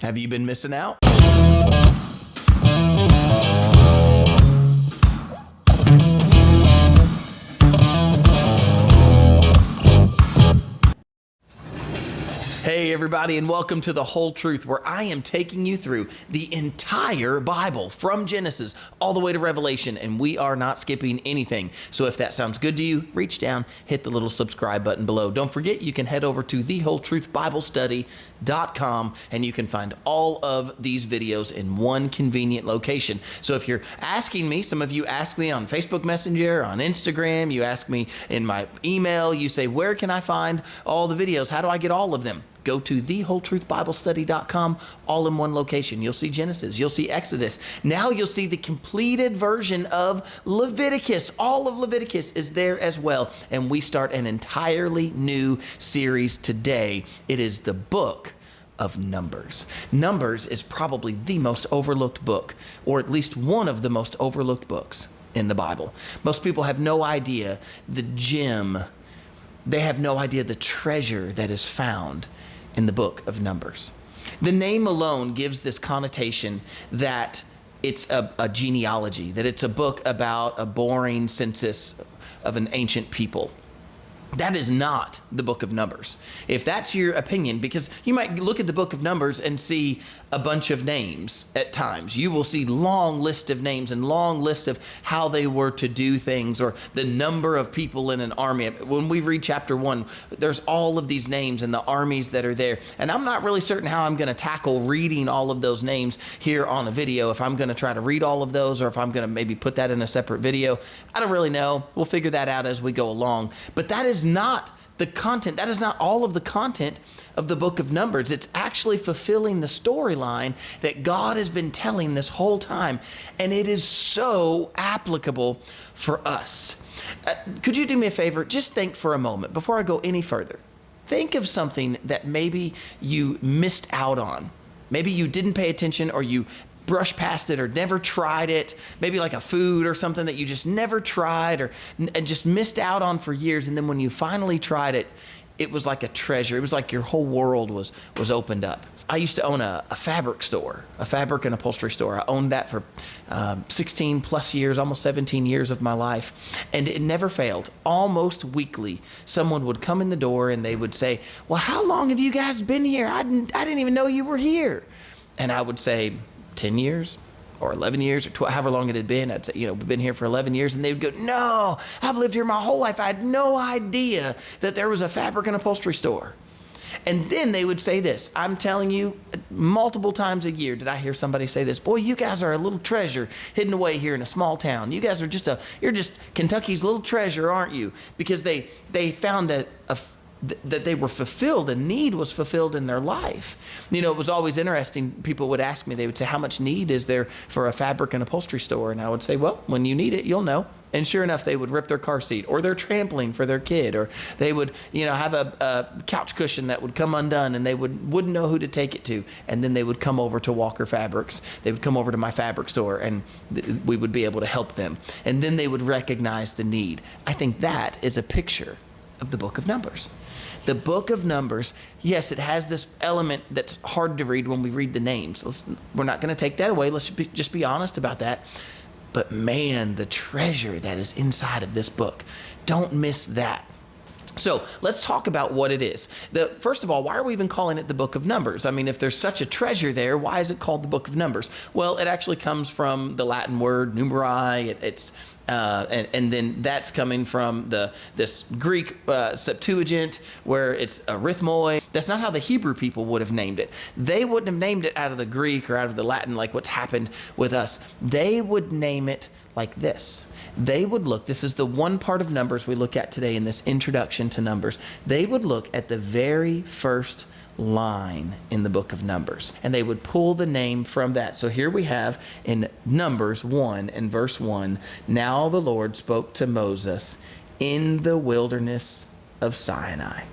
Have you been missing out? Hey everybody, and welcome to The Whole Truth, where I am taking you through the entire Bible from Genesis all the way to Revelation, and we are not skipping anything. So if that sounds good to you, reach down, hit the little subscribe button below. Don't forget, you can head over to thewholetruthbiblestudy.com and you can find all of these videos in one convenient location. So if you're asking me, some of you ask me on Facebook Messenger, on Instagram, you ask me in my email, you say, where can I find all the videos? How do I get all of them? Go to thewholetruthbiblestudy.com, all in one location. You'll see Genesis. You'll see Exodus. Now you'll see the completed version of Leviticus. All of Leviticus is there as well. And we start an entirely new series today. It is the book of Numbers. Numbers is probably the most overlooked book, or at least one of the most overlooked books in the Bible. Most people have no idea the gem. They have no idea the treasure that is found in the book of Numbers. The name alone gives this connotation that it's a genealogy, that it's a book about a boring census of an ancient people. That is not the book of Numbers. If that's your opinion, because you might look at the book of Numbers and see a bunch of names at times. You will see long list of names and long list of how they were to do things, or the number of people in an army. When we read chapter 1, there's all of these names and the armies that are there. And I'm not really certain how I'm going to tackle reading all of those names here on a video. If I'm going to try to read all of those, or if I'm going to maybe put that in a separate video, I don't really know. We'll figure that out as we go along. But that is not the content. That is not all of the content of the book of Numbers. It's actually fulfilling the storyline that God has been telling this whole time. And it is so applicable for us. Could you do me a favor? Just think for a moment before I go any further. Think of something that maybe you missed out on. Maybe you didn't pay attention, or you brushed past it, or never tried it, maybe like a food or something that you just never tried, or and just missed out on for years. And then when you finally tried it, it was like a treasure. It was like your whole world was opened up. I used to own a fabric store, a fabric and upholstery store. I owned that for 16 plus years, almost 17 years of my life. And it never failed. Almost weekly, someone would come in the door and they would say, well, how long have you guys been here? I didn't even know you were here. And I would say, 10 years or 11 years or 12, however long it had been. I'd say, we've been here for 11 years. And they would go, no, I've lived here my whole life. I had no idea that there was a fabric and upholstery store. And then they would say this. I'm telling you, multiple times a year did I hear somebody say this. Boy, you guys are a little treasure hidden away here in a small town. You guys are you're just Kentucky's little treasure, aren't you? Because they found that they were fulfilled, a need was fulfilled in their life. It was always interesting. People would ask me, they would say, how much need is there for a fabric and upholstery store? And I would say, well, when you need it, you'll know. And sure enough, they would rip their car seat, or their trampoline for their kid, or they would, have a couch cushion that would come undone, and they wouldn't know who to take it to. And then they would come over to Walker Fabrics. They would come over to my fabric store, and we would be able to help them. And then they would recognize the need. I think that is a picture of the book of Numbers. The book of Numbers, yes, it has this element that's hard to read when we read the names. We're not going to take that away. Let's just be honest about that. But man, the treasure that is inside of this book, don't miss that. So let's talk about what it is. First of all, why are we even calling it the book of Numbers? I mean, if there's such a treasure there, why is it called the book of Numbers? Well, it actually comes from the Latin word numeri. And then that's coming from this Greek Septuagint, where it's arithmoi. That's not how the Hebrew people would have named it. They wouldn't have named it out of the Greek or out of the Latin like what's happened with us. They would name it like this. They would look, this is the one part of Numbers we look at today in this introduction to Numbers. They would look at the very first line in the book of Numbers, and they would pull the name from that. So here we have in Numbers 1 and verse 1, now the Lord spoke to Moses in the wilderness of Sinai,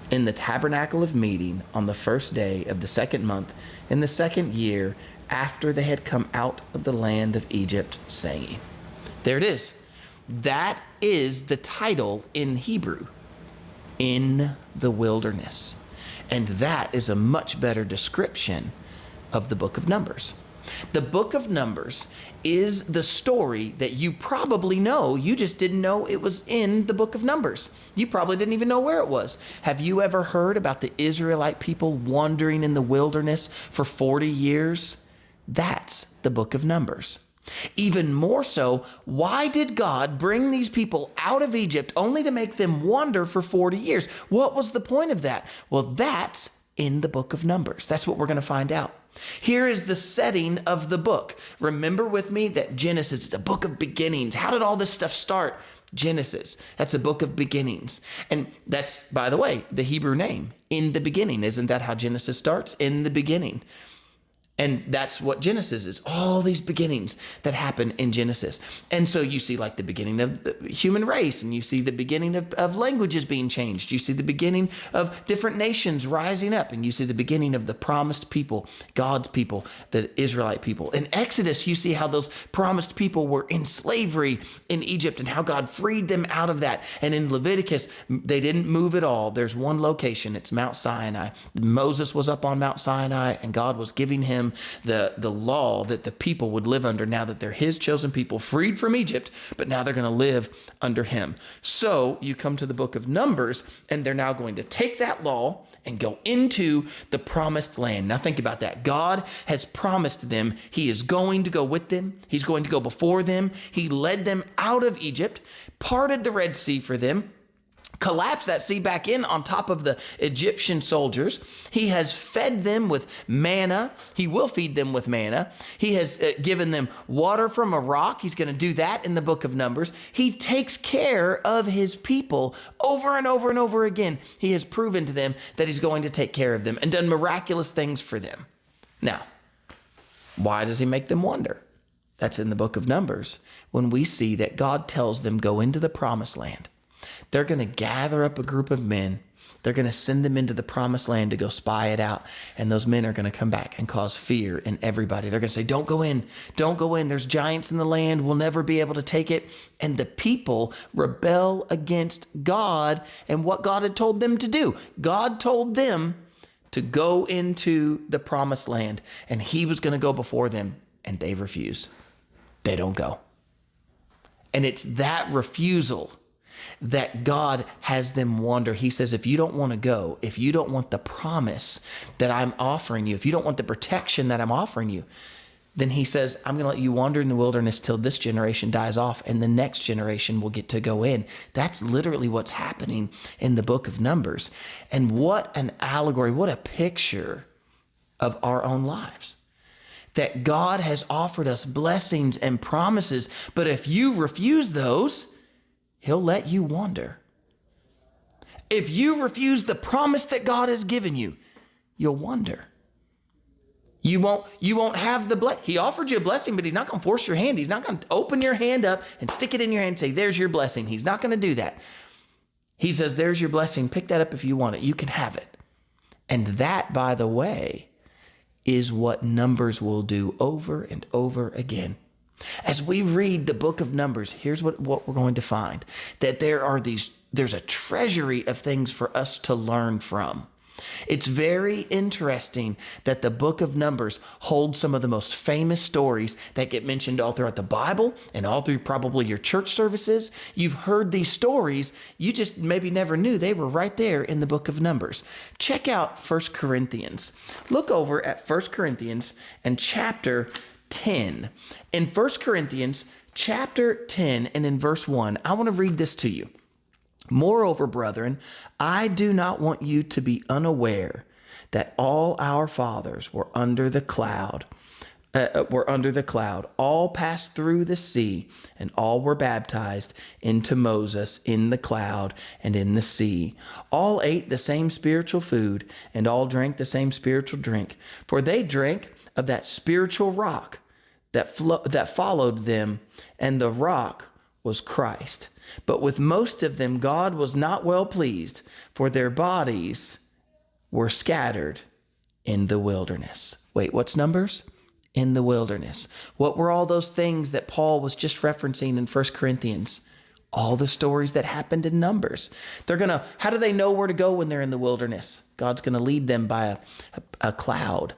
in the tabernacle of meeting, on the first day of the second month, in the second year after they had come out of the land of Egypt, saying. There it is. That is the title in Hebrew, in the wilderness. And that is a much better description of the book of Numbers. The book of Numbers is the story that you probably know. You just didn't know it was in the book of Numbers. You probably didn't even know where it was. Have you ever heard about the Israelite people wandering in the wilderness for 40 years? That's the book of Numbers. Even more so, why did God bring these people out of Egypt only to make them wander for 40 years? What was the point of that? Well, that's in the book of Numbers. That's what we're going to find out. Here is the setting of the book. Remember with me that Genesis is a book of beginnings. How did all this stuff start? Genesis. That's a book of beginnings. And that's, by the way, the Hebrew name, in the beginning. Isn't that how Genesis starts? In the beginning. And that's what Genesis is. All these beginnings that happen in Genesis. And so you see like the beginning of the human race, and you see the beginning of languages being changed. You see the beginning of different nations rising up, and you see the beginning of the promised people, God's people, the Israelite people. In Exodus, you see how those promised people were in slavery in Egypt and how God freed them out of that. And in Leviticus, they didn't move at all. There's one location. It's Mount Sinai. Moses was up on Mount Sinai, and God was giving him the law that the people would live under now that they're his chosen people, freed from Egypt, but now they're going to live under him. So you come to the book of Numbers, and they're now going to take that law and go into the promised land. Now think about that. God has promised them he is going to go with them. He's going to go before them. He led them out of Egypt, parted the Red Sea for them, collapse that sea back in on top of the Egyptian soldiers. He has fed them with manna. He will feed them with manna. He has given them water from a rock. He's going to do that in the book of Numbers. He takes care of his people over and over and over again. He has proven to them that he's going to take care of them and done miraculous things for them. Now, why does he make them wander? That's in the book of Numbers, when we see that God tells them go into the promised land. They're going to gather up a group of men. They're going to send them into the promised land to go spy it out. And those men are going to come back and cause fear in everybody. They're going to say, don't go in. Don't go in. There's giants in the land. We'll never be able to take it. And the people rebel against God and what God had told them to do. God told them to go into the promised land, and he was going to go before them, and they refuse. They don't go. And it's that refusal that God has them wander. He says, if you don't want to go, if you don't want the promise that I'm offering you, if you don't want the protection that I'm offering you, then he says, I'm going to let you wander in the wilderness till this generation dies off and the next generation will get to go in. That's literally what's happening in the book of Numbers. And what an allegory, what a picture of our own lives. That God has offered us blessings and promises, but if you refuse those, he'll let you wander. If you refuse the promise that God has given you, you'll wander. You won't have the blessing. He offered you a blessing, but he's not going to force your hand. He's not going to open your hand up and stick it in your hand and say, there's your blessing. He's not going to do that. He says, there's your blessing. Pick that up if you want it. You can have it. And that, by the way, is what Numbers will do over and over again. As we read the book of Numbers, here's what we're going to find. That there's a treasury of things for us to learn from. It's very interesting that the book of Numbers holds some of the most famous stories that get mentioned all throughout the Bible and all through probably your church services. You've heard these stories. You just maybe never knew they were right there in the book of Numbers. Check out 1 Corinthians. Look over at 1 Corinthians and chapter 10. In 1 Corinthians chapter 10 and in verse 1, I want to read this to you. Moreover, brethren, I do not want you to be unaware that all our fathers were under the cloud. All passed through the sea, and all were baptized into Moses in the cloud and in the sea. All ate the same spiritual food, and all drank the same spiritual drink. For they drank of that spiritual rock that followed them, and the rock was Christ. But with most of them God was not well pleased, for their bodies were scattered in the wilderness. Wait, what's Numbers? In the wilderness. What were all those things that Paul was just referencing in 1 Corinthians? All the stories that happened in Numbers. How do they know where to go when they're in the wilderness? God's going to lead them by a cloud.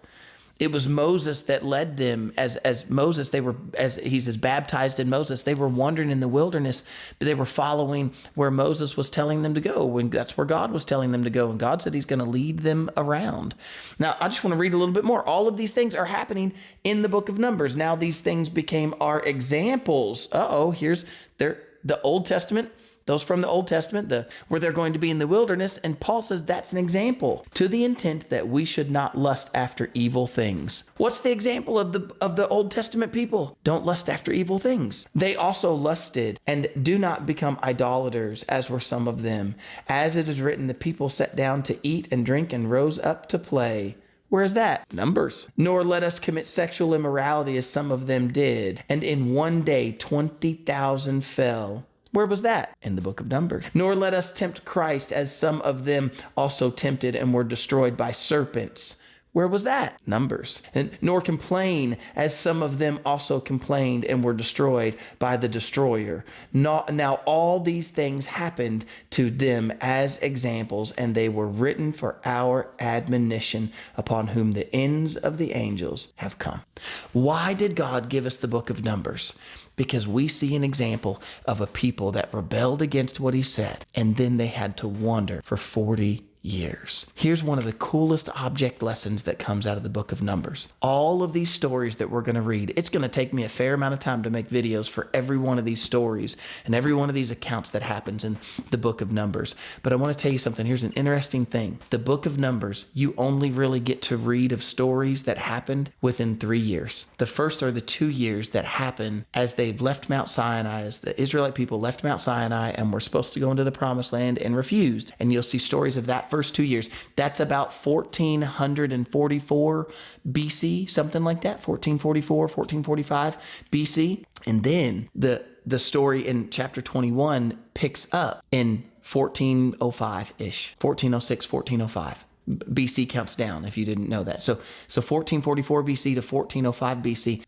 It was Moses that led them as Moses. He says, baptized in Moses. They were wandering in the wilderness, but they were following where Moses was telling them to go. And that's where God was telling them to go. And God said he's going to lead them around. Now, I just want to read a little bit more. All of these things are happening in the book of Numbers. Now, these things became our examples. Here's the Old Testament. Those from the Old Testament, where they're going to be in the wilderness. And Paul says that's an example, to the intent that we should not lust after evil things. What's the example of the Old Testament people? Don't lust after evil things. They also lusted, and do not become idolaters, as were some of them. As it is written, the people sat down to eat and drink and rose up to play. Where's that? Numbers. Nor let us commit sexual immorality, as some of them did. And in one day 20,000 fell. Where was that? In the book of Numbers. Nor let us tempt Christ, as some of them also tempted and were destroyed by serpents. Where was that? Numbers. And nor complain, as some of them also complained and were destroyed by the destroyer. Now all these things happened to them as examples, and they were written for our admonition, upon whom the ends of the angels have come. Why did God give us the book of Numbers? Because we see an example of a people that rebelled against what he said, and then they had to wander for 40 years. Here's one of the coolest object lessons that comes out of the book of Numbers. All of these stories that we're going to read, it's going to take me a fair amount of time to make videos for every one of these stories and every one of these accounts that happens in the book of Numbers. But I want to tell you something. Here's an interesting thing. The book of Numbers, you only really get to read of stories that happened within 3 years. The first are the 2 years that happen as they've left Mount Sinai, as the Israelite people left Mount Sinai and were supposed to go into the promised land and refused. And you'll see stories of that first 2 years. That's about 1444 BC, something like that, 1444, 1445 BC. And then the story in chapter 21 picks up in 1405-ish, 1406, 1405. BC counts down, if you didn't know that. So 1444 BC to 1405 BC,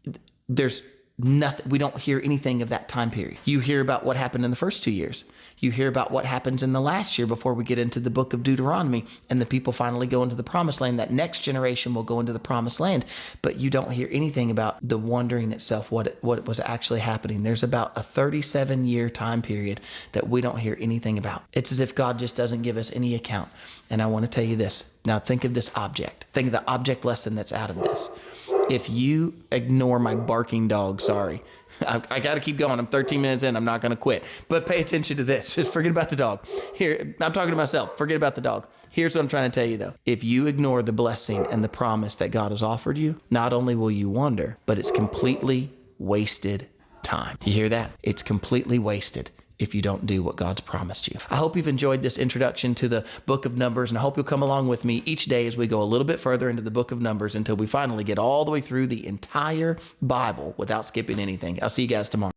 there's nothing. We don't hear anything of that time period. You hear about what happened in the first 2 years. You hear about what happens in the last year before we get into the book of Deuteronomy and the people finally go into the promised land. That next generation will go into the promised land, but you don't hear anything about the wandering itself, what was actually happening. There's about a 37-year time period that we don't hear anything about. It's as if God just doesn't give us any account. And I want to tell you this. Now think of this object. Think of the object lesson that's out of this. If you ignore my barking dog, sorry, I got to keep going. I'm 13 minutes in. I'm not going to quit. But pay attention to this. Just forget about the dog. Here, I'm talking to myself. Forget about the dog. Here's what I'm trying to tell you, though. If you ignore the blessing and the promise that God has offered you, not only will you wander, but it's completely wasted time. Do you hear that? It's completely wasted if you don't do what God's promised you. I hope you've enjoyed this introduction to the book of Numbers, and I hope you'll come along with me each day as we go a little bit further into the book of Numbers until we finally get all the way through the entire Bible without skipping anything. I'll see you guys tomorrow.